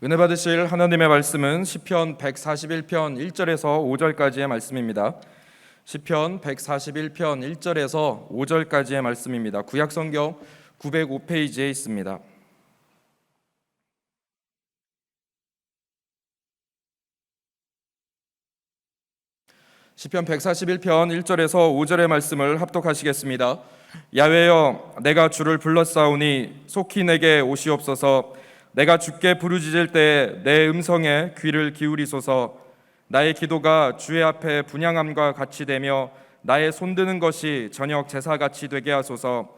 은혜 받으실 하나님의 말씀은 시편 141편 1절에서 5절까지의 말씀입니다. 시편 141편 1절에서 5절까지의 말씀입니다. 구약성경 905페이지에 있습니다. 시편 141편 1절에서 5절의 말씀을 합독하시겠습니다. 야훼여, 내가 주를 불렀사오니 속히 내게 오시옵소서. 내가 주께 부르짖을 때 내 음성에 귀를 기울이소서. 나의 기도가 주의 앞에 분향함과 같이 되며 나의 손드는 것이 저녁 제사같이 되게 하소서.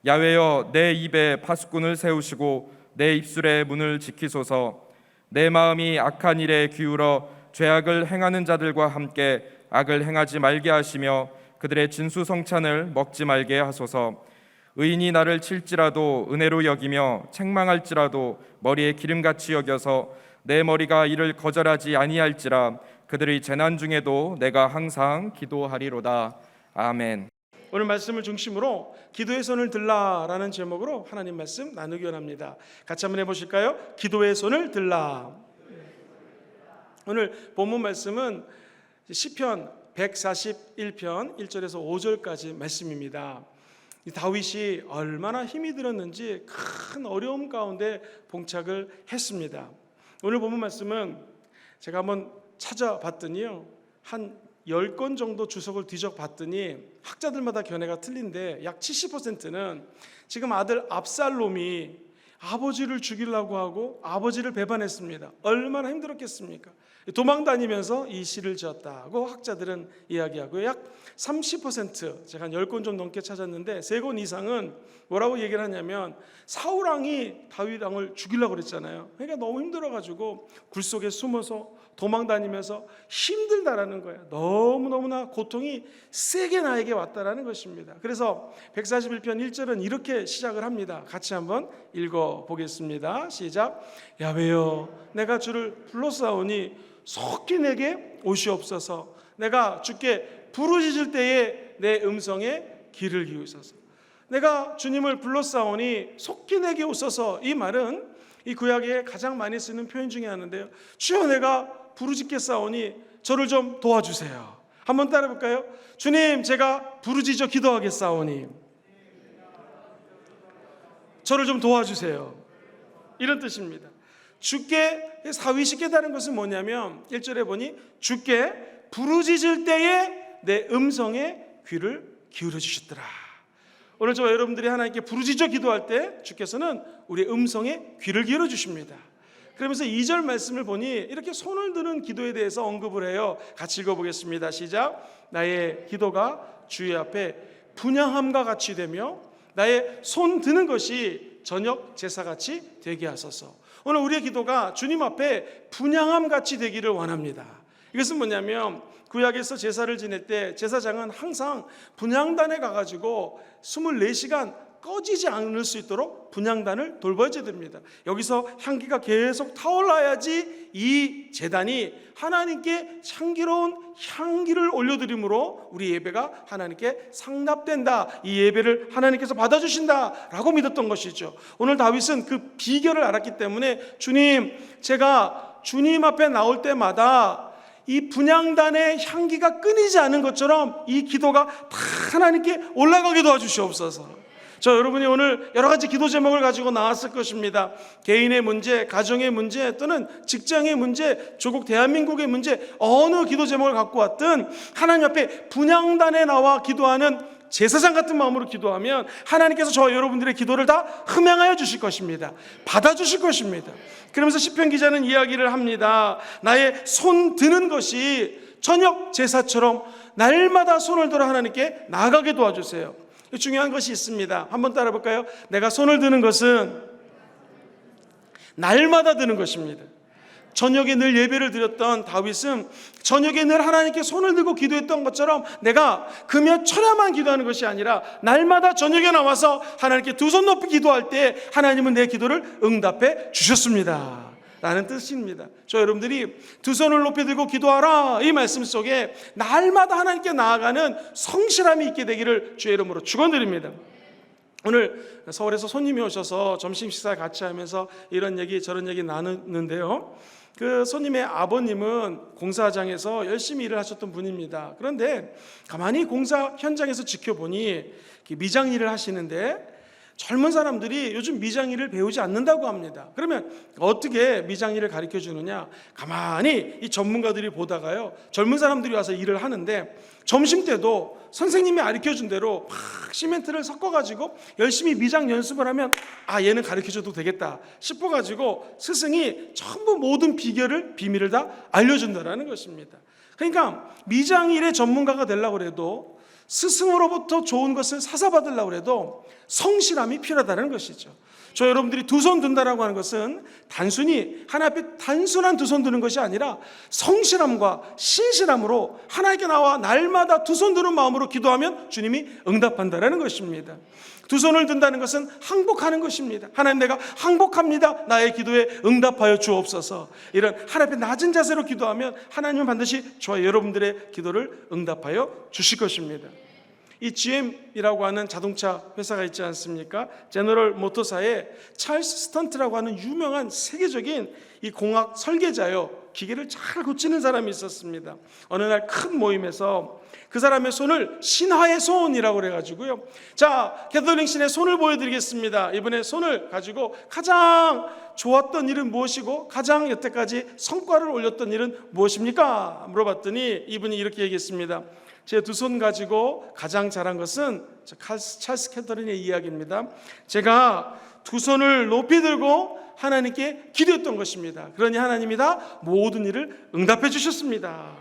야훼여, 내 입에 파수꾼을 세우시고 내 입술의 문을 지키소서. 내 마음이 악한 일에 기울어 죄악을 행하는 자들과 함께 악을 행하지 말게 하시며 그들의 진수성찬을 먹지 말게 하소서. 의인이 나를 칠지라도 은혜로 여기며 책망할지라도 머리에 기름같이 여겨서 내 머리가 이를 거절하지 아니할지라. 그들의 재난 중에도 내가 항상 기도하리로다. 아멘. 오늘 말씀을 중심으로 기도의 손을 들라라는 제목으로 하나님 말씀 나누기 원합니다. 같이 한번 해보실까요? 기도의 손을 들라. 오늘 본문 말씀은 시편 141편 1절에서 5절까지 말씀입니다. 다윗이 얼마나 힘이 들었는지 큰 어려움 가운데 봉착을 했습니다. 오늘 본문 말씀은 제가 한번 찾아봤더니요, 한 10권 정도 주석을 뒤져봤더니 학자들마다 견해가 틀린데 약 70%는 지금 아들 압살롬이 아버지를 죽이려고 하고 아버지를 배반했습니다. 얼마나 힘들었겠습니까? 도망 다니면서 이 시를 지었다고 학자들은 이야기하고요. 약 30%, 제가 한 10권 좀 넘게 찾았는데 3권 이상은 뭐라고 얘기를 하냐면 사울왕이 다윗왕을 죽이려고 그랬잖아요. 그러니까 너무 힘들어가지고 굴 속에 숨어서 도망 다니면서 힘들다라는 거예요. 너무너무나 고통이 세게 나에게 왔다라는 것입니다. 그래서 141편 1절은 이렇게 시작을 합니다. 같이 한번 읽어보겠습니다. 시작. 야훼여, 내가 주를 불렀사오니 속히 내게 오시옵소서. 내가 주께 부르짖을 때에 내 음성에 귀를 기울이소서. 내가 주님을 불렀사오니 속히 내게 오소서. 이 말은 이 구약에 가장 많이 쓰는 표현 중에 하나인데요. 주여, 내가 부르짖겠사오니 저를 좀 도와주세요. 한번 따라 해볼까요? 주님, 제가 부르짖어 기도하겠사오니 저를 좀 도와주세요. 이런 뜻입니다. 주께 다윗이 깨달은 것은 뭐냐면 1절에 보니 주께 부르짖을 때에 내 음성에 귀를 기울여 주셨더라. 오늘 저와 여러분들이 하나님께 부르짖어 기도할 때 주께서는 우리의 음성에 귀를 기울여 주십니다. 그러면서 2절 말씀을 보니 이렇게 손을 드는 기도에 대해서 언급을 해요. 같이 읽어보겠습니다. 시작. 나의 기도가 주의 앞에 분향함과 같이 되며 나의 손 드는 것이 저녁 제사같이 되게 하소서. 오늘 우리의 기도가 주님 앞에 분향함 같이 되기를 원합니다. 이것은 뭐냐면 구약에서 제사를 지낼 때 제사장은 항상 분향단에 가가지고 24시간 꺼지지 않을 수 있도록 분향단을 돌봐줘야 됩니다. 여기서 향기가 계속 타올라야지 이 제단이 하나님께 향기로운 향기를 올려드림으로 우리 예배가 하나님께 상납된다, 이 예배를 하나님께서 받아주신다라고 믿었던 것이죠. 오늘 다윗은 그 비결을 알았기 때문에 주님, 제가 주님 앞에 나올 때마다 이 분향단의 향기가 끊이지 않은 것처럼 이 기도가 다 하나님께 올라가게 도와주시옵소서. 저 여러분이 오늘 여러 가지 기도 제목을 가지고 나왔을 것입니다. 개인의 문제, 가정의 문제, 또는 직장의 문제, 조국 대한민국의 문제, 어느 기도 제목을 갖고 왔든 하나님 앞에 분향단에 나와 기도하는 제사장 같은 마음으로 기도하면 하나님께서 저와 여러분들의 기도를 다 흠양하여 주실 것입니다. 받아주실 것입니다. 그러면서 시편 기자는 이야기를 합니다. 나의 손 드는 것이 저녁 제사처럼 날마다 손을 들어 하나님께 나아가게 도와주세요. 중요한 것이 있습니다. 한번 따라 볼까요? 내가 손을 드는 것은 날마다 드는 것입니다. 저녁에 늘 예배를 드렸던 다윗은 저녁에 늘 하나님께 손을 들고 기도했던 것처럼 내가 금요 철야만 기도하는 것이 아니라 날마다 저녁에 나와서 하나님께 두 손 높이 기도할 때 하나님은 내 기도를 응답해 주셨습니다 라는 뜻입니다. 저 여러분들이 두 손을 높이 들고 기도하라, 이 말씀 속에 날마다 하나님께 나아가는 성실함이 있게 되기를 주의 이름으로 축원드립니다. 오늘 서울에서 손님이 오셔서 점심 식사 같이 하면서 이런 얘기 저런 얘기 나누는데요. 그 손님의 아버님은 공사장에서 열심히 일을 하셨던 분입니다. 그런데 가만히 공사 현장에서 지켜보니 미장 일을 하시는데 젊은 사람들이 요즘 미장 일을 배우지 않는다고 합니다. 그러면 어떻게 미장 일을 가르쳐 주느냐? 가만히 이 전문가들이 보다가요, 젊은 사람들이 와서 일을 하는데 점심 때도 선생님이 가르쳐 준 대로 막 시멘트를 섞어가지고 열심히 미장 연습을 하면 얘는 가르쳐 줘도 되겠다 싶어가지고 스승이 전부 모든 비밀을 다 알려준다라는 것입니다. 그러니까 미장 일의 전문가가 되려고 해도 스승으로부터 좋은 것을 사사받으려고 해도 성실함이 필요하다는 것이죠. 저 여러분들이 두 손 든다라고 하는 것은 단순히 하나 앞에 단순한 두 손 드는 것이 아니라 성실함과 신실함으로 하나님께 나와 날마다 두 손 드는 마음으로 기도하면 주님이 응답한다라는 것입니다. 두 손을 든다는 것은 항복하는 것입니다. 하나님, 내가 항복합니다. 나의 기도에 응답하여 주옵소서. 이런 하나님 앞에 낮은 자세로 기도하면 하나님은 반드시 저와 여러분들의 기도를 응답하여 주실 것입니다. 이 GM이라고 하는 자동차 회사가 있지 않습니까? 제너럴 모터사에 찰스 스턴트라고 하는 유명한 세계적인 이 공학 설계자요, 기계를 잘 고치는 사람이 있었습니다. 어느 날 큰 모임에서 그 사람의 손을 신화의 손이라고 그래가지고요, 자, 캐서린 신의 손을 보여드리겠습니다. 이번에 손을 가지고 가장 좋았던 일은 무엇이고 가장 여태까지 성과를 올렸던 일은 무엇입니까? 물어봤더니 이분이 이렇게 얘기했습니다. 제 두 손 가지고 가장 잘한 것은 찰스 캐서린의 이야기입니다. 제가 두 손을 높이 들고 하나님께 기도했던 것입니다. 그러니 하나님이 다 모든 일을 응답해 주셨습니다.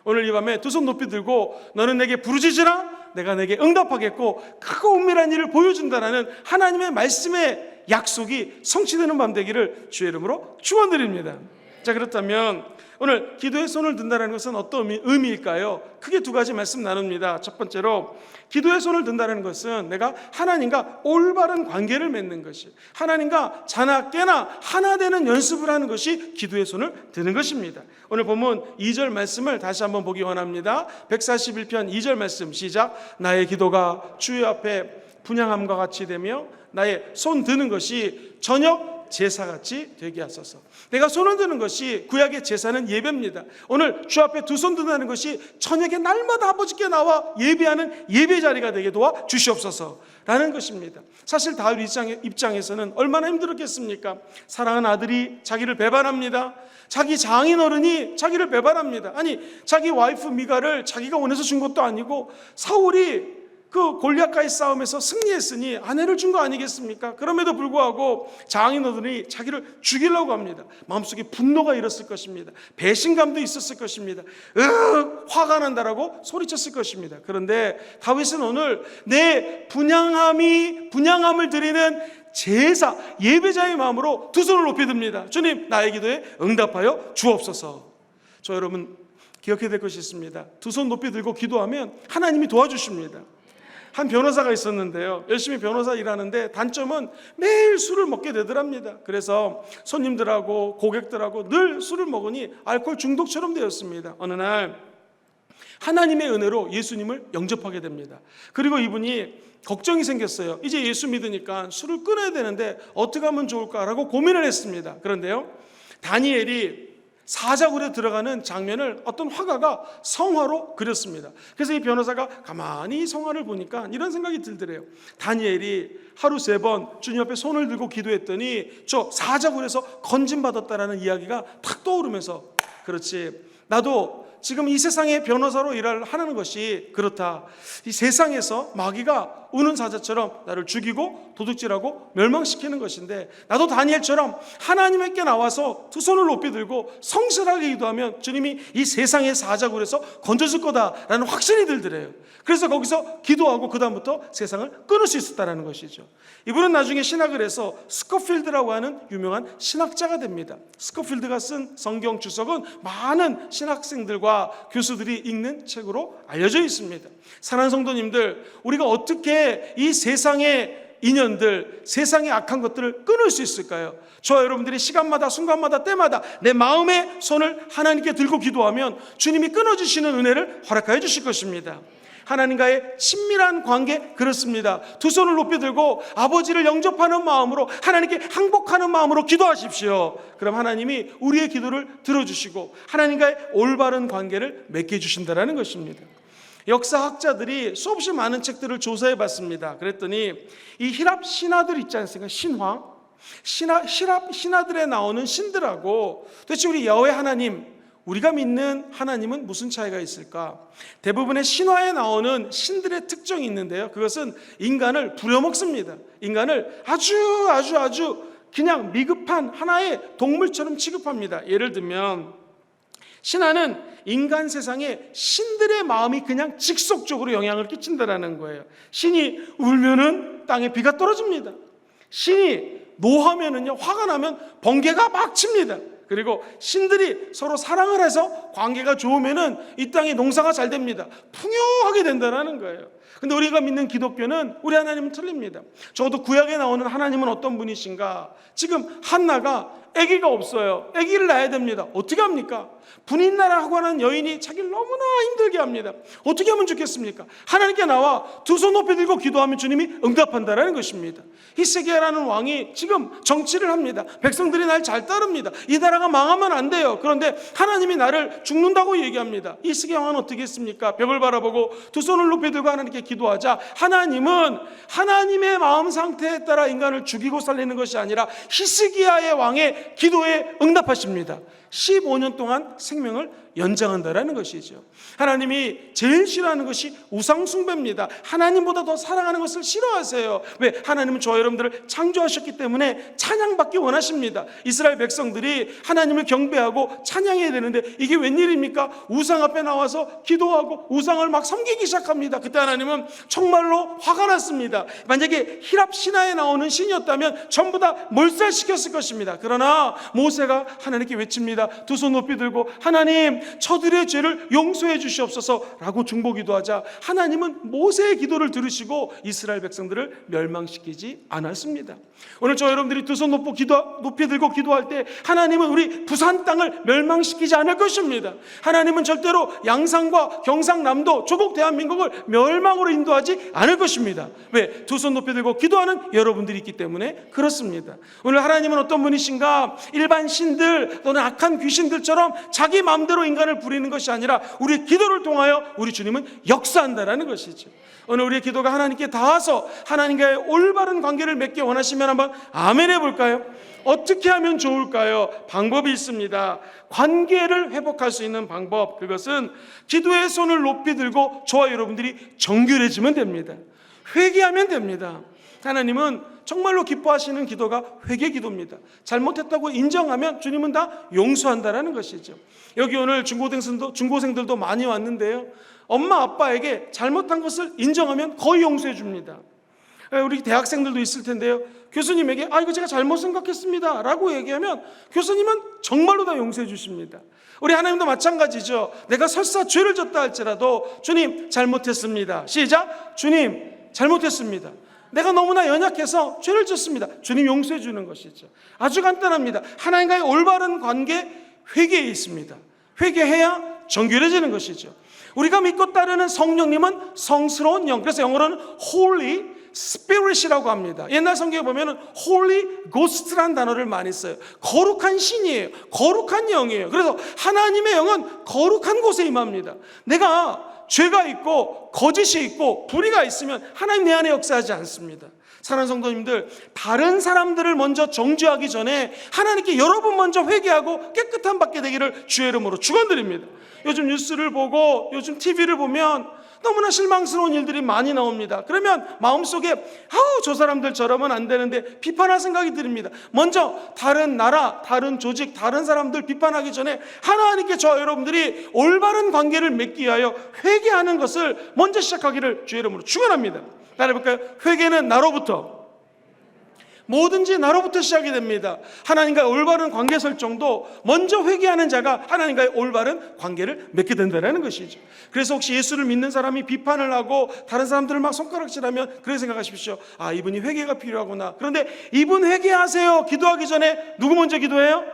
오늘 이 밤에 두 손 높이 들고 너는 내게 부르짖으라, 내가 내게 응답하겠고 크고 은밀한 일을 보여준다라는 하나님의 말씀의 약속이 성취되는 밤 되기를 주의 이름으로 축원드립니다. 자, 그렇다면 오늘 기도의 손을 든다는 것은 어떤 의미일까요? 크게 두 가지 말씀 나눕니다. 첫 번째로 기도의 손을 든다는 것은 내가 하나님과 올바른 관계를 맺는 것이, 하나님과 자나 깨나 하나 되는 연습을 하는 것이 기도의 손을 드는 것입니다. 오늘 본문 2절 말씀을 다시 한번 보기 원합니다. 141편 2절 말씀 시작. 나의 기도가 주의 앞에 분향함과 같이 되며 나의 손 드는 것이 저녁 제사같이 되게 하소서. 내가 손을 드는 것이, 구약의 제사는 예배입니다. 오늘 주 앞에 두 손 든다는 것이 저녁에 날마다 아버지께 나와 예배하는 예배 자리가 되게 도와 주시옵소서 라는 것입니다. 사실 다윗 입장에서는 얼마나 힘들었겠습니까? 사랑하는 아들이 자기를 배반합니다. 자기 장인어른이 자기를 배반합니다. 아니, 자기 와이프 미가를 자기가 원해서 준 것도 아니고 사울이 그 골리앗과의 싸움에서 승리했으니 아내를 준 거 아니겠습니까? 그럼에도 불구하고 장인어른이 자기를 죽이려고 합니다. 마음속에 분노가 일었을 것입니다. 배신감도 있었을 것입니다. 화가 난다라고 소리쳤을 것입니다. 그런데 다윗은 오늘 내 분향함을 드리는 제사, 예배자의 마음으로 두 손을 높이 듭니다. 주님, 나의 기도에 응답하여 주옵소서. 저 여러분 기억해야 될 것이 있습니다. 두 손 높이 들고 기도하면 하나님이 도와주십니다. 한 변호사가 있었는데요, 열심히 변호사 일하는데 단점은 매일 술을 먹게 되더랍니다. 그래서 손님들하고 고객들하고 늘 술을 먹으니 알코올 중독처럼 되었습니다. 어느 날 하나님의 은혜로 예수님을 영접하게 됩니다. 그리고 이분이 걱정이 생겼어요. 이제 예수 믿으니까 술을 끊어야 되는데 어떻게 하면 좋을까라고 고민을 했습니다. 그런데요, 다니엘이 사자굴에 들어가는 장면을 어떤 화가가 성화로 그렸습니다. 그래서 이 변호사가 가만히 성화를 보니까 이런 생각이 들더래요. 다니엘이 하루 3번 주님 앞에 손을 들고 기도했더니 저 사자굴에서 건진받았다라는 이야기가 탁 떠오르면서, 그렇지, 나도 지금 이 세상의 변호사로 일을 하는 것이 그렇다. 이 세상에서 마귀가 우는 사자처럼 나를 죽이고 도둑질하고 멸망시키는 것인데, 나도 다니엘처럼 하나님께 나와서 두 손을 높이 들고 성실하게 기도하면 주님이 이 세상의 사자굴에서 건져줄 거다라는 확신이 들더래요. 그래서 거기서 기도하고 그 다음부터 세상을 끊을 수 있었다는 것이죠. 이분은 나중에 신학을 해서 스코필드라고 하는 유명한 신학자가 됩니다. 스코필드가 쓴 성경 주석은 많은 신학생들과 교수들이 읽는 책으로 알려져 있습니다. 사랑하는 성도님들, 우리가 어떻게 이 세상의 인연들, 세상의 악한 것들을 끊을 수 있을까요? 저와 여러분들이 시간마다 순간마다 때마다 내 마음의 손을 하나님께 들고 기도하면 주님이 끊어주시는 은혜를 허락하여 주실 것입니다. 하나님과의 친밀한 관계, 그렇습니다. 두 손을 높이 들고 아버지를 영접하는 마음으로, 하나님께 항복하는 마음으로 기도하십시오. 그럼 하나님이 우리의 기도를 들어주시고 하나님과의 올바른 관계를 맺게 해주신다는 것입니다. 역사학자들이 수없이 많은 책들을 조사해 봤습니다. 그랬더니 이 히랍 신화들 있지 않습니까? 히랍 신화들에 나오는 신들하고 도대체 우리 여호와 하나님, 우리가 믿는 하나님은 무슨 차이가 있을까? 대부분의 신화에 나오는 신들의 특징이 있는데요, 그것은 인간을 부려먹습니다. 인간을 아주 그냥 미급한 하나의 동물처럼 취급합니다. 예를 들면 신화는 인간 세상에 신들의 마음이 그냥 직속적으로 영향을 끼친다는 거예요. 신이 울면은 땅에 비가 떨어집니다. 신이 노하면은요, 화가 나면 번개가 막 칩니다. 그리고 신들이 서로 사랑을 해서 관계가 좋으면은 이 땅에 농사가 잘 됩니다. 풍요하게 된다는 거예요. 근데 우리가 믿는 기독교는 우리 하나님은 틀립니다. 적어도 구약에 나오는 하나님은 어떤 분이신가? 지금 한나가 아기가 없어요. 아기를 낳아야 됩니다. 어떻게 합니까? 분인나라하고 하는 여인이 자기를 너무나 힘들게 합니다. 어떻게 하면 좋겠습니까? 하나님께 나와 두 손 높이 들고 기도하면 주님이 응답한다라는 것입니다. 히스기야라는 왕이 지금 정치를 합니다. 백성들이 날 잘 따릅니다. 이 나라가 망하면 안 돼요. 그런데 하나님이 나를 죽는다고 얘기합니다. 히스기야 왕은 어떻게 했습니까? 벽을 바라보고 두 손을 높이 들고 하나님께 기도하자 하나님은 하나님의 마음 상태에 따라 인간을 죽이고 살리는 것이 아니라 히스기야의 왕의 기도에 응답하십니다. 15년 동안 생명을 연장한다라는 것이죠. 하나님이 제일 싫어하는 것이 우상 숭배입니다. 하나님보다 더 사랑하는 것을 싫어하세요. 왜? 하나님은 저와 여러분들을 창조하셨기 때문에 찬양받기 원하십니다. 이스라엘 백성들이 하나님을 경배하고 찬양해야 되는데 이게 웬일입니까? 우상 앞에 나와서 기도하고 우상을 막 섬기기 시작합니다. 그때 하나님은 정말로 화가 났습니다. 만약에 히랍 신화에 나오는 신이었다면 전부 다 몰살시켰을 것입니다. 그러나 모세가 하나님께 외칩니다. 두 손 높이 들고 하나님, 저들의 죄를 용서해 주시옵소서라고 중보기도하자 하나님은 모세의 기도를 들으시고 이스라엘 백성들을 멸망시키지 않았습니다. 오늘 저 여러분들이 두 손 높이 들고 기도할 때 하나님은 우리 부산 땅을 멸망시키지 않을 것입니다. 하나님은 절대로 양산과 경상남도, 조국 대한민국을 멸망으로 인도하지 않을 것입니다. 왜? 두 손 높이 들고 기도하는 여러분들이 있기 때문에 그렇습니다. 오늘 하나님은 어떤 분이신가? 일반 신들 또는 악한 귀신들처럼 자기 마음대로 인간을 부리는 것이 아니라 우리의 기도를 통하여 우리 주님은 역사한다라는 것이죠. 오늘 우리의 기도가 하나님께 닿아서 하나님과의 올바른 관계를 맺기 원하시면 한번 아멘 해볼까요? 어떻게 하면 좋을까요? 방법이 있습니다. 관계를 회복할 수 있는 방법, 그것은 기도의 손을 높이 들고 저와 여러분들이 정결해지면 됩니다. 회개하면 됩니다. 하나님은 정말로 기뻐하시는 기도가 회개 기도입니다. 잘못했다고 인정하면 주님은 다 용서한다라는 것이죠. 여기 오늘 중고생들도 많이 왔는데요, 엄마 아빠에게 잘못한 것을 인정하면 거의 용서해 줍니다. 우리 대학생들도 있을 텐데요, 교수님에게 이거 제가 잘못 생각했습니다 라고 얘기하면 교수님은 정말로 다 용서해 주십니다. 우리 하나님도 마찬가지죠. 내가 설사 죄를 졌다 할지라도 주님 잘못했습니다. 시작. 주님 잘못했습니다. 내가 너무나 연약해서 죄를 졌습니다. 주님 용서해 주는 것이죠. 아주 간단합니다. 하나님과의 올바른 관계, 회개에 있습니다. 회개해야 정결해지는 것이죠. 우리가 믿고 따르는 성령님은 성스러운 영, 그래서 영어로는 Holy Spirit이라고 합니다. 옛날 성경에 보면 Holy Ghost라는 단어를 많이 써요. 거룩한 신이에요. 거룩한 영이에요. 그래서 하나님의 영은 거룩한 곳에 임합니다. 내가 죄가 있고 거짓이 있고 불의가 있으면 하나님 내 안에 역사하지 않습니다. 사랑하는 성도님들, 다른 사람들을 먼저 정죄하기 전에 하나님께 여러분 먼저 회개하고 깨끗함 받게 되기를 주의 이름으로 축원드립니다. 요즘 뉴스를 보고 요즘 TV를 보면 너무나 실망스러운 일들이 많이 나옵니다. 그러면 마음속에 저 사람들 저러면 안 되는데 비판할 생각이 듭니다. 먼저 다른 나라, 다른 조직, 다른 사람들 비판하기 전에 하나님께 저와 여러분들이 올바른 관계를 맺기 위하여 회개하는 것을 먼저 시작하기를 주의 이름으로 축원합니다. 따라해볼까요? 회개는 나로부터, 뭐든지 나로부터 시작이 됩니다. 하나님과의 올바른 관계 설정도 먼저 회개하는 자가 하나님과의 올바른 관계를 맺게 된다는 것이죠. 그래서 혹시 예수를 믿는 사람이 비판을 하고 다른 사람들을 막 손가락질하면 그렇게 생각하십시오. 이분이 회개가 필요하구나. 그런데 이분 회개하세요 기도하기 전에 누구 먼저 기도해요?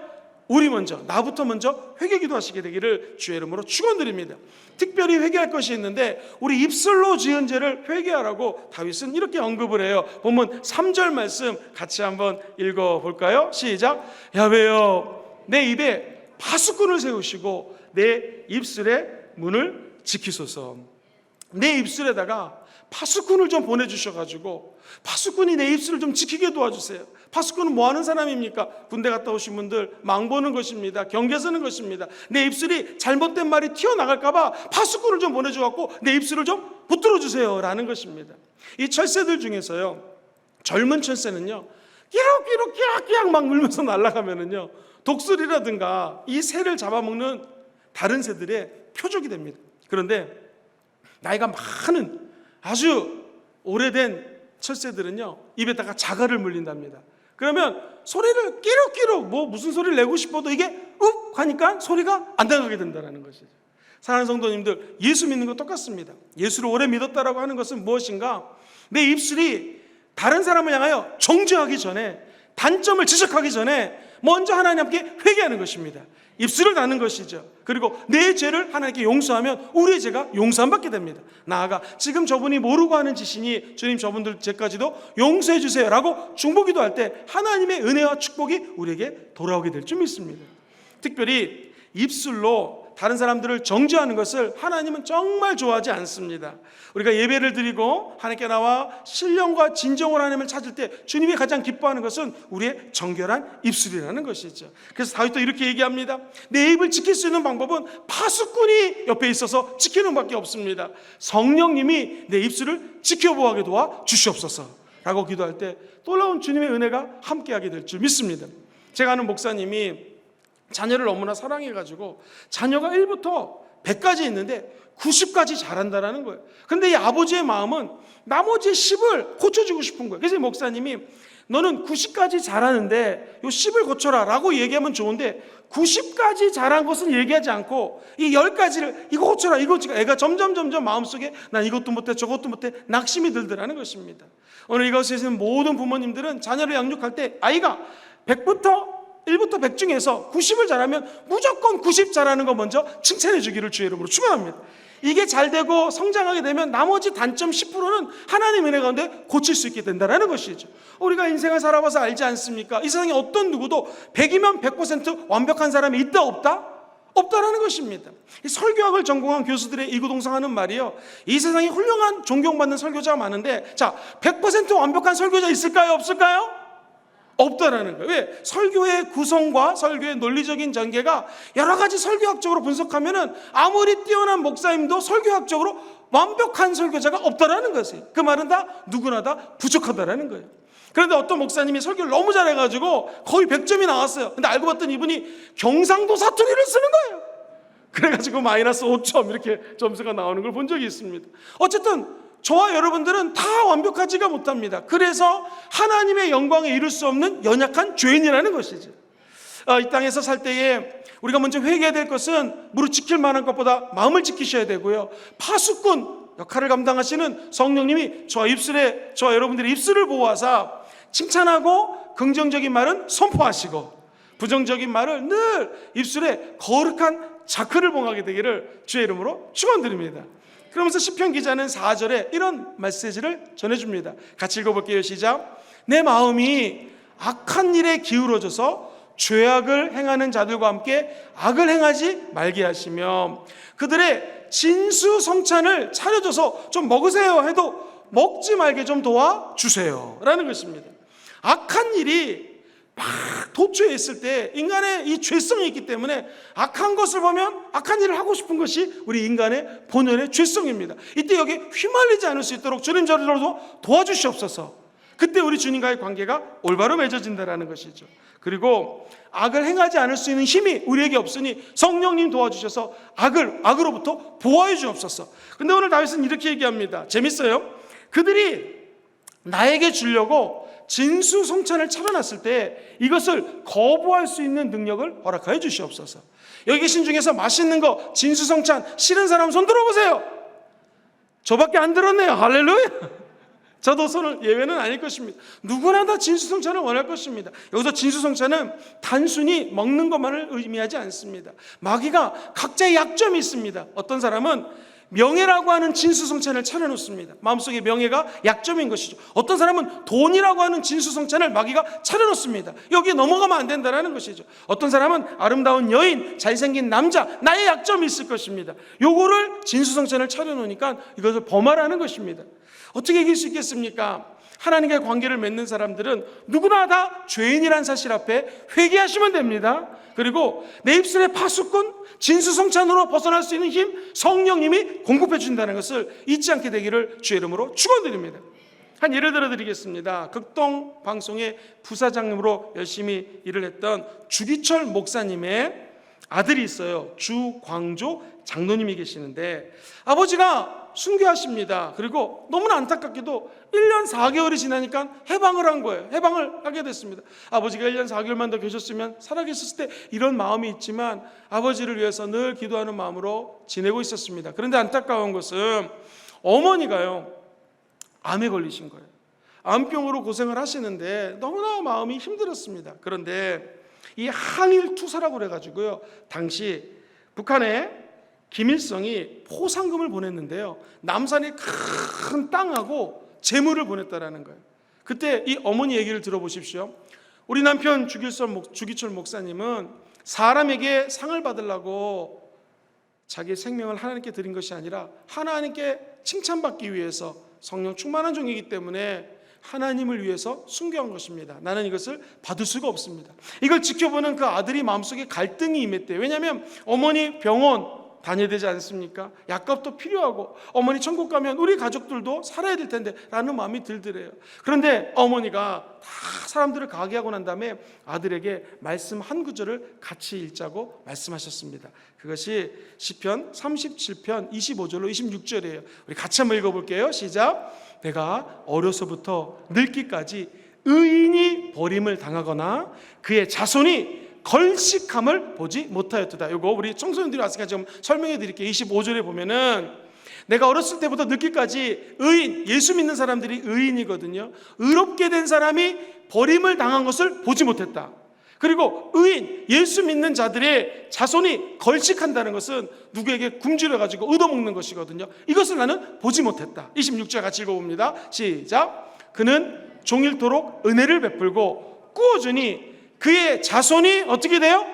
우리 먼저, 나부터 먼저 회개 기도하시게 되기를 주의 이름으로 축원드립니다. 특별히 회개할 것이 있는데 우리 입술로 지은 죄를 회개하라고 다윗은 이렇게 언급을 해요. 본문 3절 말씀 같이 한번 읽어볼까요? 시작. 야훼여 내 입에 파수꾼을 세우시고 내 입술의 문을 지키소서. 내 입술에다가 파수꾼을 좀 보내주셔가지고 파수꾼이 내 입술을 좀 지키게 도와주세요. 파수꾼은 뭐 하는 사람입니까? 군대 갔다 오신 분들 망 보는 것입니다. 경계 서는 것입니다. 내 입술이 잘못된 말이 튀어나갈까봐 파수꾼을 좀 보내줘갖고 내 입술을 좀 붙들어 주세요 라는 것입니다. 이 철새들 중에서요, 젊은 철새는요, 끼룩끼룩 막 물면서 날아가면은요, 독수리라든가 이 새를 잡아먹는 다른 새들의 표적이 됩니다. 그런데 나이가 많은 아주 오래된 철새들은요, 입에다가 자갈을 물린답니다. 그러면 소리를 끼룩끼룩 무슨 소리를 내고 싶어도 이게 욱 하니까 소리가 안 나가게 된다는 것이죠. 사랑하는 성도님들, 예수 믿는 거 똑같습니다. 예수를 오래 믿었다라고 하는 것은 무엇인가? 내 입술이 다른 사람을 향하여 정죄하기 전에, 단점을 지적하기 전에 먼저 하나님께 회개하는 것입니다. 입술을 닫는 것이죠. 그리고 내 죄를 하나님께 용서하면 우리의 죄가 용서받게 됩니다. 나아가 지금 저분이 모르고 하는 짓이니 주님 저분들 죄까지도 용서해 주세요 라고 중보기도 할 때 하나님의 은혜와 축복이 우리에게 돌아오게 될 줄 믿습니다. 특별히 입술로 다른 사람들을 정죄하는 것을 하나님은 정말 좋아하지 않습니다. 우리가 예배를 드리고 하나님께 나와 신령과 진정으로 하나님을 찾을 때 주님이 가장 기뻐하는 것은 우리의 정결한 입술이라는 것이죠. 그래서 다윗도 이렇게 얘기합니다. 내 입을 지킬 수 있는 방법은 파수꾼이 옆에 있어서 지키는 밖에 없습니다. 성령님이 내 입술을 지켜보게 도와 주시옵소서 라고 기도할 때 놀라운 주님의 은혜가 함께하게 될 줄 믿습니다. 제가 아는 목사님이 자녀를 너무나 사랑해가지고 자녀가 1부터 100까지 있는데 90까지 잘한다는 거예요. 그런데 이 아버지의 마음은 나머지 10을 고쳐주고 싶은 거예요. 그래서 이 목사님이 너는 90까지 잘하는데 요 10을 고쳐라 라고 얘기하면 좋은데 90까지 잘한 것은 얘기하지 않고 이 10가지를 이거 고쳐라 이거 고쳐라. 애가 점점 마음속에 난 이것도 못해 저것도 못해 낙심이 들더라는 것입니다. 오늘 이것에 있는 모든 부모님들은 자녀를 양육할 때 아이가 1부터 1 중에서 90을 잘하면 무조건 90 잘하는 거 먼저 칭찬해 주기를 주의 이름으로 축원합니다. 이게 잘 되고 성장하게 되면 나머지 단점 10%는 하나님 은혜 가운데 고칠 수 있게 된다는 것이죠. 우리가 인생을 살아봐서 알지 않습니까? 이 세상에 어떤 누구도 100이면 100% 완벽한 사람이 있다 없다? 없다라는 것입니다. 이 설교학을 전공한 교수들의 이구동성하는 말이요, 이 세상에 훌륭한 존경받는 설교자가 많은데 자 100% 완벽한 설교자 있을까요 없을까요? 없다라는 거예요. 왜? 설교의 구성과 설교의 논리적인 전개가 여러 가지 설교학적으로 분석하면은 아무리 뛰어난 목사님도 설교학적으로 완벽한 설교자가 없다라는 것이에요. 그 말은 다 누구나 다 부족하다라는 거예요. 그런데 어떤 목사님이 설교를 너무 잘해가지고 거의 100점이 나왔어요. 근데 알고 봤더니 이분이 경상도 사투리를 쓰는 거예요. 그래가지고 마이너스 5점 이렇게 점수가 나오는 걸 본 적이 있습니다. 어쨌든 저와 여러분들은 다 완벽하지가 못합니다. 그래서 하나님의 영광에 이룰 수 없는 연약한 죄인이라는 것이죠. 이 땅에서 살 때에 우리가 먼저 회개해야 될 것은 무릇 지킬 만한 것보다 마음을 지키셔야 되고요, 파수꾼 역할을 감당하시는 성령님이 저와 여러분들의 입술을 보호하사 칭찬하고 긍정적인 말은 선포하시고 부정적인 말을 늘 입술에 거룩한 자크를 봉하게 되기를 주의 이름으로 축원드립니다. 그러면서 시편 기자는 4절에 이런 메시지를 전해줍니다. 같이 읽어볼게요. 시작. 내 마음이 악한 일에 기울어져서 죄악을 행하는 자들과 함께 악을 행하지 말게 하시며 그들의 진수성찬을 차려줘서 좀 먹으세요 해도 먹지 말게 좀 도와주세요 라는 것입니다. 악한 일이 막 도처에 있을 때 인간의 이 죄성이 있기 때문에 악한 것을 보면 악한 일을 하고 싶은 것이 우리 인간의 본연의 죄성입니다. 이때 여기에 휘말리지 않을 수 있도록 주님 저리로도 도와주시옵소서. 그때 우리 주님과의 관계가 올바로 맺어진다는 것이죠. 그리고 악을 행하지 않을 수 있는 힘이 우리에게 없으니 성령님 도와주셔서 악으로부터 보호해 주옵소서. 근데 오늘 다윗은 이렇게 얘기합니다. 재밌어요. 그들이 나에게 주려고 진수성찬을 차려놨을 때 이것을 거부할 수 있는 능력을 허락하여 주시옵소서. 여기 계신 중에서 맛있는 거 진수성찬 싫은 사람 손 들어보세요. 저밖에 안 들었네요. 할렐루야. 저도 손을 예외는 아닐 것입니다. 누구나 다 진수성찬을 원할 것입니다. 여기서 진수성찬은 단순히 먹는 것만을 의미하지 않습니다. 마귀가 각자의 약점이 있습니다. 어떤 사람은 명예라고 하는 진수성찬을 차려놓습니다. 마음속에 명예가 약점인 것이죠. 어떤 사람은 돈이라고 하는 진수성찬을 마귀가 차려놓습니다. 여기에 넘어가면 안 된다는 것이죠. 어떤 사람은 아름다운 여인, 잘생긴 남자, 나의 약점이 있을 것입니다. 요거를 진수성찬을 차려놓으니까 이것을 범하라는 것입니다. 어떻게 이길 수 있겠습니까? 하나님과의 관계를 맺는 사람들은 누구나 다 죄인이라는 사실 앞에 회개하시면 됩니다. 그리고 내 입술의 파수꾼, 진수성찬으로 벗어날 수 있는 힘, 성령님이 공급해 준다는 것을 잊지 않게 되기를 주의 이름으로 축원드립니다. 한 예를 들어 드리겠습니다. 극동 방송의 부사장님으로 열심히 일을 했던 주기철 목사님의 아들이 있어요. 주광조 장로님이 계시는데 아버지가 순교하십니다. 그리고 너무나 안타깝게도 1년 4개월이 지나니까 해방을 한 거예요. 해방을 하게 됐습니다. 아버지가 1년 4개월만 더 계셨으면 살아계셨을 때 이런 마음이 있지만 아버지를 위해서 늘 기도하는 마음으로 지내고 있었습니다. 그런데 안타까운 것은 어머니가요, 암에 걸리신 거예요. 암병으로 고생을 하시는데 너무나 마음이 힘들었습니다. 그런데 이 항일투사라고 그래가지고요, 당시 북한에 김일성이 포상금을 보냈는데요, 남산에 큰 땅하고 재물을 보냈다라는 거예요. 그때 이 어머니 얘기를 들어보십시오. 우리 남편 주기철 목사님은 사람에게 상을 받으려고 자기의 생명을 하나님께 드린 것이 아니라 하나님께 칭찬받기 위해서 성령 충만한 종이기 때문에 하나님을 위해서 순교한 것입니다. 나는 이것을 받을 수가 없습니다. 이걸 지켜보는 그 아들이 마음속에 갈등이 임했대요. 왜냐하면 어머니 병원 다녀야 되지 않습니까? 약값도 필요하고 어머니 천국 가면 우리 가족들도 살아야 될 텐데 라는 마음이 들더래요. 그런데 어머니가 다 사람들을 가게 하고 난 다음에 아들에게 말씀 한 구절을 같이 읽자고 말씀하셨습니다. 그것이 시편 37편 25절로 26절이에요. 우리 같이 한번 읽어볼게요. 시작. 내가 어려서부터 늙기까지 의인이 버림을 당하거나 그의 자손이 걸식함을 보지 못하였도다. 이거 우리 청소년들이 왔으니까 좀 설명해 드릴게요. 25절에 보면은 내가 어렸을 때부터 늙기까지 의인, 예수 믿는 사람들이 의인이거든요. 의롭게 된 사람이 버림을 당한 것을 보지 못했다. 그리고 의인, 예수 믿는 자들의 자손이 걸식한다는 것은 누구에게 굶주려가지고 얻어먹는 것이거든요. 이것을 나는 보지 못했다. 26절 같이 읽어봅니다. 시작. 그는 종일토록 은혜를 베풀고 꾸어주니 그의 자손이 어떻게 돼요?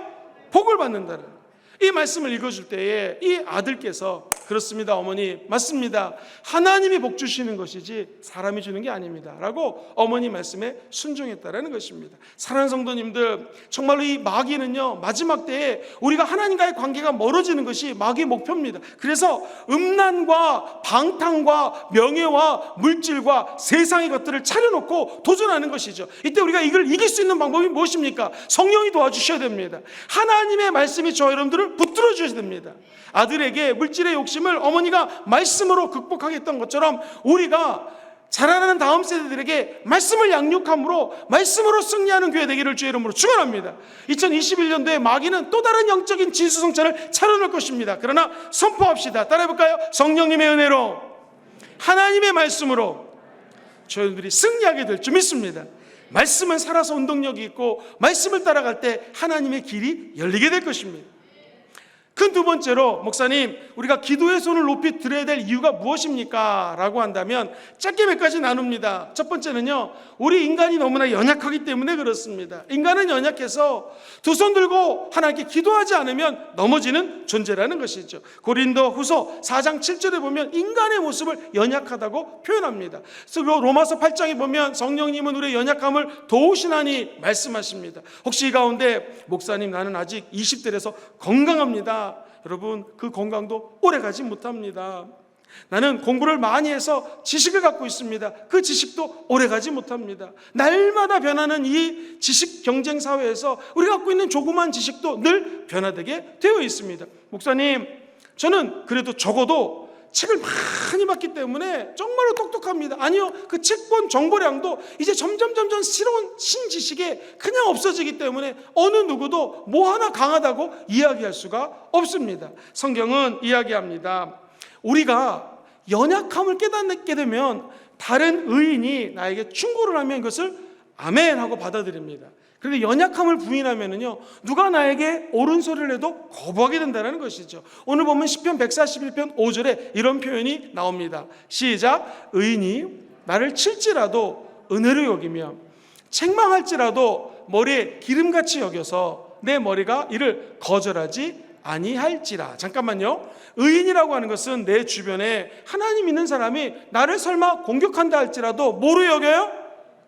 복을 받는다는, 이 말씀을 읽어줄 때에 이 아들께서 그렇습니다 어머니, 맞습니다, 하나님이 복 주시는 것이지 사람이 주는 게 아닙니다 라고 어머니 말씀에 순종했다라는 것입니다. 사랑하는 성도님들, 정말로 이 마귀는요, 마지막 때에 우리가 하나님과의 관계가 멀어지는 것이 마귀의 목표입니다. 그래서 음란과 방탕과 명예와 물질과 세상의 것들을 차려놓고 도전하는 것이죠. 이때 우리가 이걸 이길 수 있는 방법이 무엇입니까? 성령이 도와주셔야 됩니다. 하나님의 말씀이 저 여러분들을 붙들어 주셔야 됩니다. 아들에게 물질의 욕심을 어머니가 말씀으로 극복하겠던 것처럼 우리가 자라나는 다음 세대들에게 말씀을 양육함으로 말씀으로 승리하는 교회 되기를 주의 이름으로 축원합니다. 2021년도에 마귀는 또 다른 영적인 진수성찬을 차려놓을 것입니다. 그러나 선포합시다. 따라해볼까요? 성령님의 은혜로, 하나님의 말씀으로 저희들이 승리하게 될 줄 믿습니다. 말씀은 살아서 운동력이 있고 말씀을 따라갈 때 하나님의 길이 열리게 될 것입니다. 큰 두 번째로, 목사님 우리가 기도의 손을 높이 들어야 될 이유가 무엇입니까? 라고 한다면 짧게 몇 가지 나눕니다. 첫 번째는요, 우리 인간이 너무나 연약하기 때문에 그렇습니다. 인간은 연약해서 두 손 들고 하나님께 기도하지 않으면 넘어지는 존재라는 것이죠. 고린도 후서 4장 7절에 보면 인간의 모습을 연약하다고 표현합니다. 그리고 로마서 8장에 보면 성령님은 우리의 연약함을 도우시나니 말씀하십니다. 혹시 이 가운데 목사님 나는 아직 20대라서 건강합니다, 여러분 그 건강도 오래가지 못합니다. 나는 공부를 많이 해서 지식을 갖고 있습니다, 그 지식도 오래가지 못합니다. 날마다 변하는 이 지식 경쟁 사회에서 우리가 갖고 있는 조그만 지식도 늘 변화되게 되어 있습니다. 목사님 저는 그래도 적어도 책을 많이 봤기 때문에 정말로 똑똑합니다. 아니요, 그 책 본 정보량도 이제 점점 새로운 신지식에 그냥 없어지기 때문에 어느 누구도 뭐 하나 강하다고 이야기할 수가 없습니다. 성경은 이야기합니다. 우리가 연약함을 깨닫게 되면 다른 의인이 나에게 충고를 하면 그것을 아멘 하고 받아들입니다. 그런데 연약함을 부인하면은요, 누가 나에게 옳은 소리를 해도 거부하게 된다는 것이죠. 오늘 보면 시편 141편 5절에 이런 표현이 나옵니다. 시작. 의인이 나를 칠지라도 은혜로 여기며 책망할지라도 머리에 기름같이 여겨서 내 머리가 이를 거절하지 아니할지라. 잠깐만요. 의인이라고 하는 것은 내 주변에 하나님 있는 사람이 나를 설마 공격한다 할지라도 뭐로 여겨요?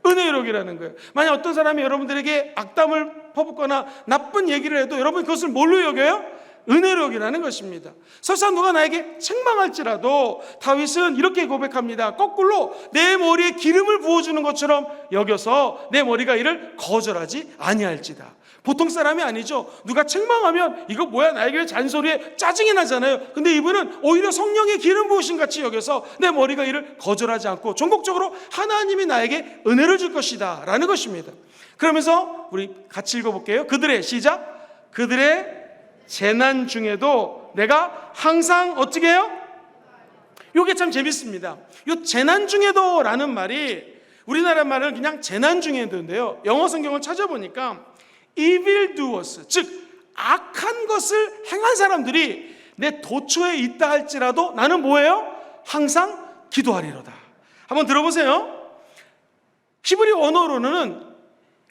은혜로 여기라는 거예요. 만약 어떤 사람이 여러분들에게 악담을 퍼붓거나 나쁜 얘기를 해도 여러분 그것을 뭘로 여겨요? 은혜로 여기라는 것입니다. 설사 누가 나에게 책망할지라도 다윗은 이렇게 고백합니다. 거꾸로 내 머리에 기름을 부어주는 것처럼 여겨서 내 머리가 이를 거절하지 아니할지다. 보통 사람이 아니죠. 누가 책망하면 이거 뭐야, 나에게 왜 잔소리에 짜증이 나잖아요. 근데 이분은 오히려 성령의 기름 부으심 같이 여겨서 내 머리가 이를 거절하지 않고 전국적으로 하나님이 나에게 은혜를 줄 것이다 라는 것입니다. 그러면서 우리 같이 읽어볼게요. 그들의 시작. 그들의 재난 중에도 내가 항상 어떻게 해요? 이게 참 재밌습니다. 이 재난 중에도 라는 말이 우리나라 말은 그냥 재난 중에도인데요, 영어 성경을 찾아보니까 evil doers, 즉 악한 것을 행한 사람들이 내 도처에 있다 할지라도 나는 뭐예요? 항상 기도하리로다. 한번 들어보세요. 히브리 언어로는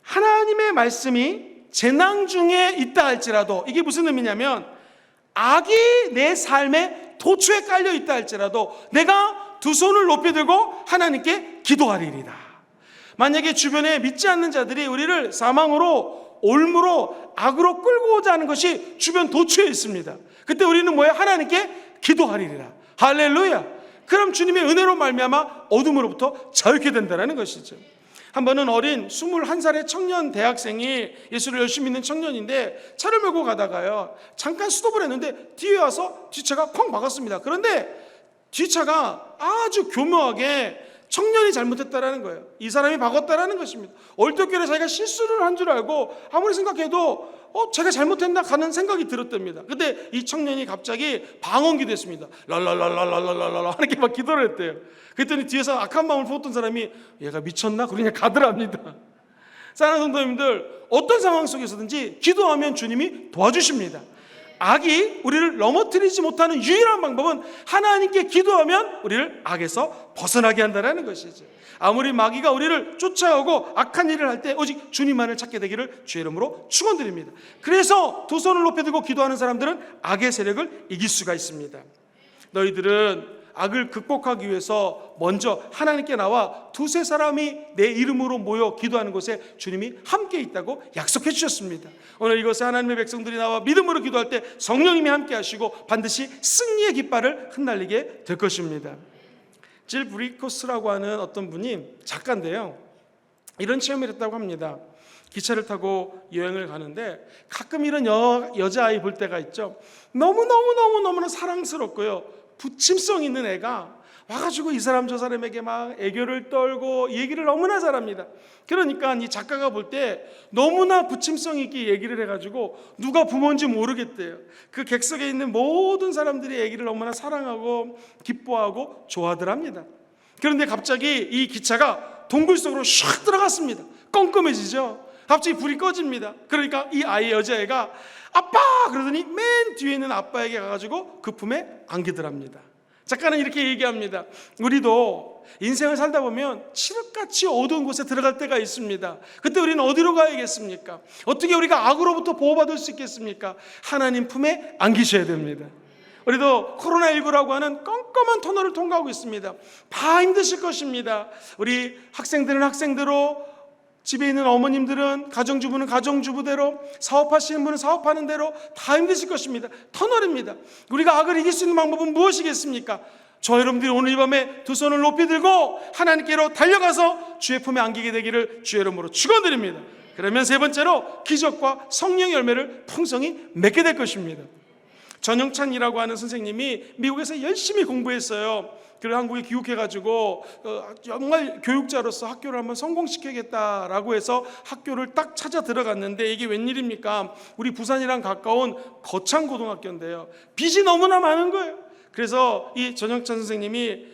하나님의 말씀이 재난 중에 있다 할지라도, 이게 무슨 의미냐면 악이 내 삶에 도처에 깔려 있다 할지라도 내가 두 손을 높이 들고 하나님께 기도하리이다. 만약에 주변에 믿지 않는 자들이 우리를 사망으로, 올무로, 악으로 끌고 오자 하는 것이 주변 도처에 있습니다. 그때 우리는 뭐예요? 하나님께 기도하리라. 할렐루야. 그럼 주님의 은혜로 말미암아 어둠으로부터 자유케 된다는 것이죠. 한 번은 어린 21살의 청년 대학생이 예수를 열심히 믿는 청년인데 차를 몰고 가다가요, 잠깐 스톱을 했는데 뒤에 와서 뒷차가 쾅 막았습니다. 그런데 뒷차가 아주 교묘하게 청년이 잘못했다라는 거예요. 이 사람이 박았다라는 것입니다. 얼떨결에 자기가 실수를 한 줄 알고 아무리 생각해도 제가 잘못했나 가는 생각이 들었답니다. 근데 이 청년이 갑자기 방언기도 했습니다. 랄랄랄랄랄랄랄라 이렇게 막 기도를 했대요. 그랬더니 뒤에서 악한 마음을 품었던 사람이 얘가 미쳤나? 그러냐 가더랍니다. 사랑하는 성도님들, 어떤 상황 속에서든지 기도하면 주님이 도와주십니다. 악이 우리를 넘어뜨리지 못하는 유일한 방법은 하나님께 기도하면 우리를 악에서 벗어나게 한다는 것이죠. 아무리 마귀가 우리를 쫓아오고 악한 일을 할 때 오직 주님만을 찾게 되기를 주의 이름으로 축원드립니다. 그래서 두 손을 높이 들고 기도하는 사람들은 악의 세력을 이길 수가 있습니다. 너희들은 악을 극복하기 위해서 먼저 하나님께 나와 두세 사람이 내 이름으로 모여 기도하는 곳에 주님이 함께 있다고 약속해 주셨습니다. 오늘 이곳에 하나님의 백성들이 나와 믿음으로 기도할 때 성령님이 함께 하시고 반드시 승리의 깃발을 흩날리게 될 것입니다. 질 브리코스라고 하는 어떤 분이 작가인데요, 이런 체험을 했다고 합니다. 기차를 타고 여행을 가는데 가끔 이런 여자아이 볼 때가 있죠. 너무나 사랑스럽고요, 부침성 있는 애가 와가지고 이 사람 저 사람에게 막 애교를 떨고 얘기를 너무나 잘합니다. 그러니까 이 작가가 볼 때 너무나 부침성 있게 얘기를 해가지고 누가 부모인지 모르겠대요. 그 객석에 있는 모든 사람들이 애기를 너무나 사랑하고 기뻐하고 좋아하더랍니다. 그런데 갑자기 이 기차가 동굴 속으로 샥 들어갔습니다. 껌껌해지죠. 갑자기 불이 꺼집니다. 그러니까 이 아이, 여자애가 아빠! 그러더니 맨 뒤에 있는 아빠에게 가가지고 그 품에 안기더랍니다. 작가는 이렇게 얘기합니다. 우리도 인생을 살다 보면 칠흑같이 어두운 곳에 들어갈 때가 있습니다. 그때 우리는 어디로 가야겠습니까? 어떻게 우리가 악으로부터 보호받을 수 있겠습니까? 하나님 품에 안기셔야 됩니다. 우리도 코로나19라고 하는 껌껌한 터널을 통과하고 있습니다. 다 힘드실 것입니다. 우리 학생들은 학생대로, 집에 있는 어머님들은, 가정주부는 가정주부대로, 사업하시는 분은 사업하는 대로 다 힘드실 것입니다. 터널입니다. 우리가 악을 이길 수 있는 방법은 무엇이겠습니까? 저 여러분들이 오늘 이 밤에 두 손을 높이 들고 하나님께로 달려가서 주의 품에 안기게 되기를 주의 이름으로 축원드립니다. 그러면 세 번째로 기적과 성령의 열매를 풍성히 맺게 될 것입니다. 전영찬이라고 하는 선생님이 미국에서 열심히 공부했어요. 그래서 한국에 귀국해가지고 정말 교육자로서 학교를 한번 성공시켜야겠다라고 해서 학교를 딱 찾아 들어갔는데 이게 웬일입니까? 우리 부산이랑 가까운 거창고등학교인데요, 빚이 너무나 많은 거예요. 그래서 이 전영찬 선생님이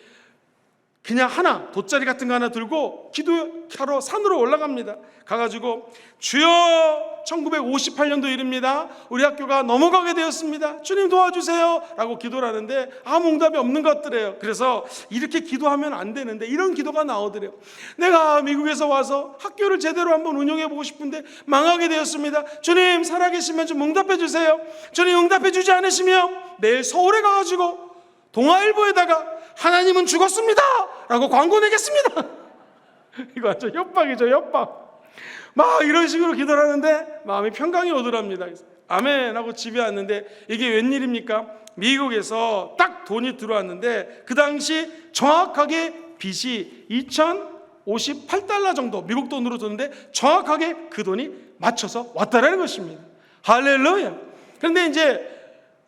그냥 하나, 돗자리 같은 거 하나 들고 기도하러 산으로 올라갑니다. 가가지고 주여, 1958년도 일입니다. 우리 학교가 넘어가게 되었습니다. 주님 도와주세요 라고 기도를 하는데 아무 응답이 없는 것 같더래요. 그래서 이렇게 기도하면 안 되는데 이런 기도가 나오더래요. 내가 미국에서 와서 학교를 제대로 한번 운영해 보고 싶은데 망하게 되었습니다. 주님 살아계시면 좀 응답해 주세요. 주님 응답해 주지 않으시면 내일 서울에 가가지고 동아일보에다가 하나님은 죽었습니다 라고 광고 내겠습니다. 이거 완전 협박이죠, 협박. 막 이런 식으로 기도를 하는데 마음이 평강이 오더랍니다. 아멘 하고 집에 왔는데 이게 웬일입니까? 미국에서 딱 돈이 들어왔는데 그 당시 정확하게 빚이 2058달러 정도 미국 돈으로 줬는데 정확하게 그 돈이 맞춰서 왔다라는 것입니다. 할렐루야. 그런데 이제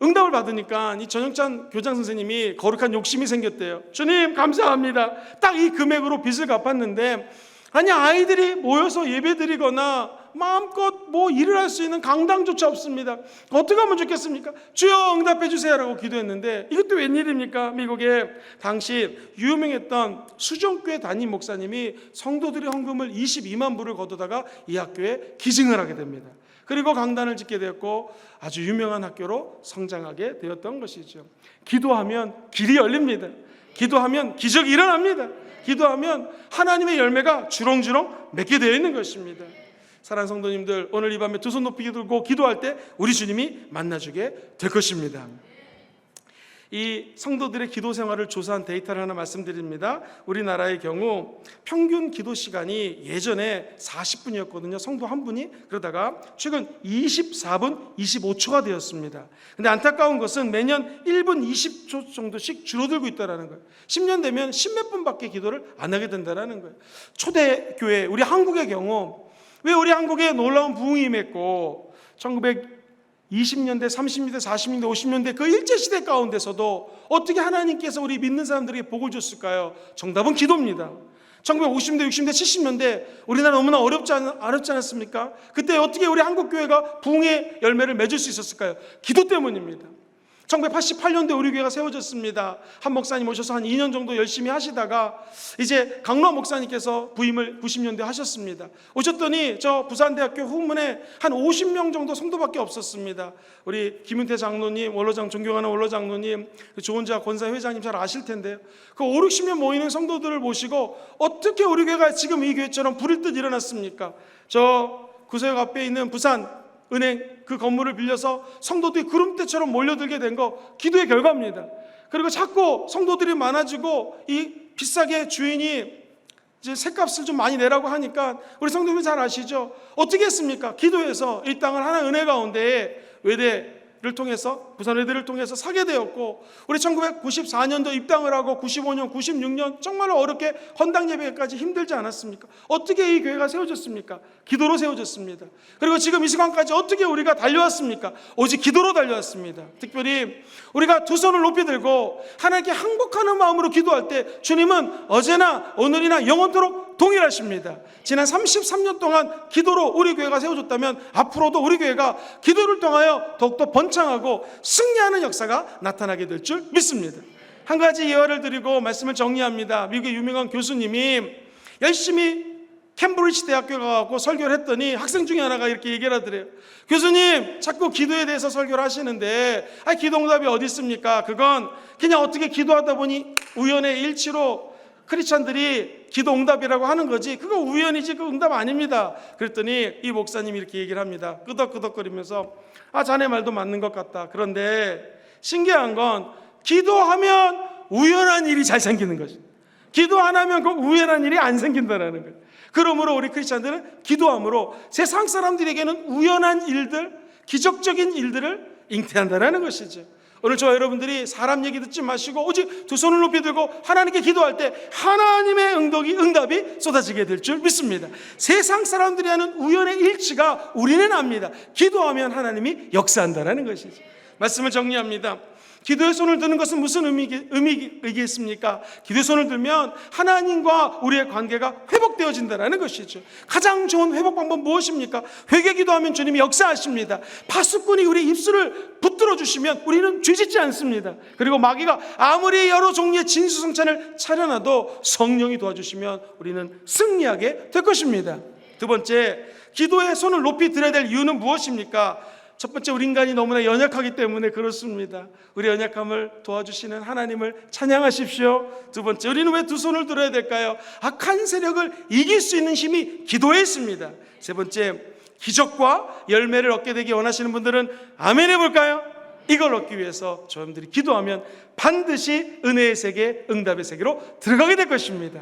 응답을 받으니까 이 전영찬 교장 선생님이 거룩한 욕심이 생겼대요. 주님 감사합니다. 딱 이 금액으로 빚을 갚았는데 아니 아이들이 모여서 예배드리거나 마음껏 뭐 일을 할 수 있는 강당조차 없습니다. 어떻게 하면 좋겠습니까? 주여 응답해 주세요라고 기도했는데 이것도 웬일입니까? 미국에 당시 유명했던 수종교회 담임 목사님이 성도들의 헌금을 22만 불을 거두다가 이 학교에 기증을 하게 됩니다. 그리고 강단을 짓게 되었고 아주 유명한 학교로 성장하게 되었던 것이죠. 기도하면 길이 열립니다. 기도하면 기적이 일어납니다. 기도하면 하나님의 열매가 주렁주렁 맺게 되어 있는 것입니다. 사랑하는 성도님들, 오늘 이 밤에 두 손 높이 들고 기도할 때 우리 주님이 만나주게 될 것입니다. 이 성도들의 기도 생활을 조사한 데이터를 하나 말씀드립니다. 우리나라의 경우 평균 기도 시간이 예전에 40분이었거든요. 성도 한 분이. 그러다가 최근 24분 25초가 되었습니다. 근데 안타까운 것은 매년 1분 20초 정도씩 줄어들고 있다는 거예요. 10년 되면 10몇 분밖에 기도를 안 하게 된다는 거예요. 초대교회, 우리 한국의 경우 왜 우리 한국에 놀라운 부흥이 임했고 1920년대, 30년대, 40년대, 50년대 그 일제시대 가운데서도 어떻게 하나님께서 우리 믿는 사람들에게 복을 줬을까요? 정답은 기도입니다. 1950년대, 60년대, 70년대 우리나라 너무나 어렵지 않았습니까? 그때 어떻게 우리 한국교회가 부흥의 열매를 맺을 수 있었을까요? 기도 때문입니다. 1988년도에 우리 교회가 세워졌습니다. 한 목사님 오셔서 한 2년 정도 열심히 하시다가 이제 강로아 목사님께서 부임을 90년대 하셨습니다. 오셨더니 저 부산대학교 후문에 한 50명 정도 성도밖에 없었습니다. 우리 김윤태 장로님, 원로장 존경하는 원로장로님, 조은자 권사 회장님 잘 아실 텐데요. 그 5, 60명 모이는 성도들을 모시고 어떻게 우리 교회가 지금 이 교회처럼 불일 듯 일어났습니까? 저 구서역 앞에 있는 부산 은행 그 건물을 빌려서 성도들이 구름대처럼 몰려들게 된 거 기도의 결과입니다. 그리고 자꾸 성도들이 많아지고 이 비싸게 주인이 이제 새값을 좀 많이 내라고 하니까 우리 성도님들 잘 아시죠? 어떻게 했습니까? 기도해서 이 땅을 하나 은혜 가운데 외대를 통해서 부산 외대를 통해서 사게 되었고 우리 1994년도 입당을 하고 95년, 96년 정말로 어렵게 헌당 예배까지 힘들지 않았습니까? 어떻게 이 교회가 세워졌습니까? 기도로 세워졌습니다. 그리고 지금 이 시간까지 어떻게 우리가 달려왔습니까? 오직 기도로 달려왔습니다. 특별히 우리가 두 손을 높이 들고 하나님께 항복하는 마음으로 기도할 때 주님은 어제나 오늘이나 영원토록 동일하십니다. 지난 33년 동안 기도로 우리 교회가 세워졌다면 앞으로도 우리 교회가 기도를 통하여 더욱더 번창하고 승리하는 역사가 나타나게 될 줄 믿습니다. 한 가지 예화를 드리고 말씀을 정리합니다. 미국의 유명한 교수님이 열심히 캠브리지 대학교에 가고 설교를 했더니 학생 중에 하나가 이렇게 얘기를 하더래요. 교수님 자꾸 기도에 대해서 설교를 하시는데 기도 응답이 어디 있습니까? 그건 그냥 어떻게 기도하다 보니 우연의 일치로 크리스찬들이 기도 응답이라고 하는 거지 그거 우연이지 그 응답 아닙니다. 그랬더니 이 목사님이 이렇게 얘기를 합니다. 끄덕끄덕거리면서 자네 말도 맞는 것 같다. 그런데 신기한 건 기도하면 우연한 일이 잘 생기는 거지. 기도 안 하면 그 우연한 일이 안 생긴다는 거예요. 그러므로 우리 크리스찬들은 기도함으로 세상 사람들에게는 우연한 일들, 기적적인 일들을 잉태한다는 것이죠. 오늘 저와 여러분들이 사람 얘기 듣지 마시고 오직 두 손을 높이 들고 하나님께 기도할 때 하나님의 응답이 쏟아지게 될 줄 믿습니다. 세상 사람들이 하는 우연의 일치가 우리는 압니다. 기도하면 하나님이 역사한다는 것이죠. 말씀을 정리합니다. 기도의 손을 드는 것은 무슨 의미겠습니까? 기도의 손을 들면 하나님과 우리의 관계가 회복되어진다는 것이죠. 가장 좋은 회복 방법 무엇입니까? 회개 기도하면 주님이 역사하십니다. 파수꾼이 우리 입술을 붙들어 풀어주시면 우리는 죄짓지 않습니다. 그리고 마귀가 아무리 여러 종류의 진수성찬을 차려놔도 성령이 도와주시면 우리는 승리하게 될 것입니다. 두 번째, 기도에 손을 높이 들어야 될 이유는 무엇입니까? 첫 번째, 우리 인간이 너무나 연약하기 때문에 그렇습니다. 우리 연약함을 도와주시는 하나님을 찬양하십시오. 두 번째, 우리는 왜 두 손을 들어야 될까요? 악한 세력을 이길 수 있는 힘이 기도에 있습니다. 세 번째, 기적과 열매를 얻게 되기 원하시는 분들은 아멘 해볼까요? 이걸 얻기 위해서 저희들이 기도하면 반드시 은혜의 세계, 응답의 세계로 들어가게 될 것입니다.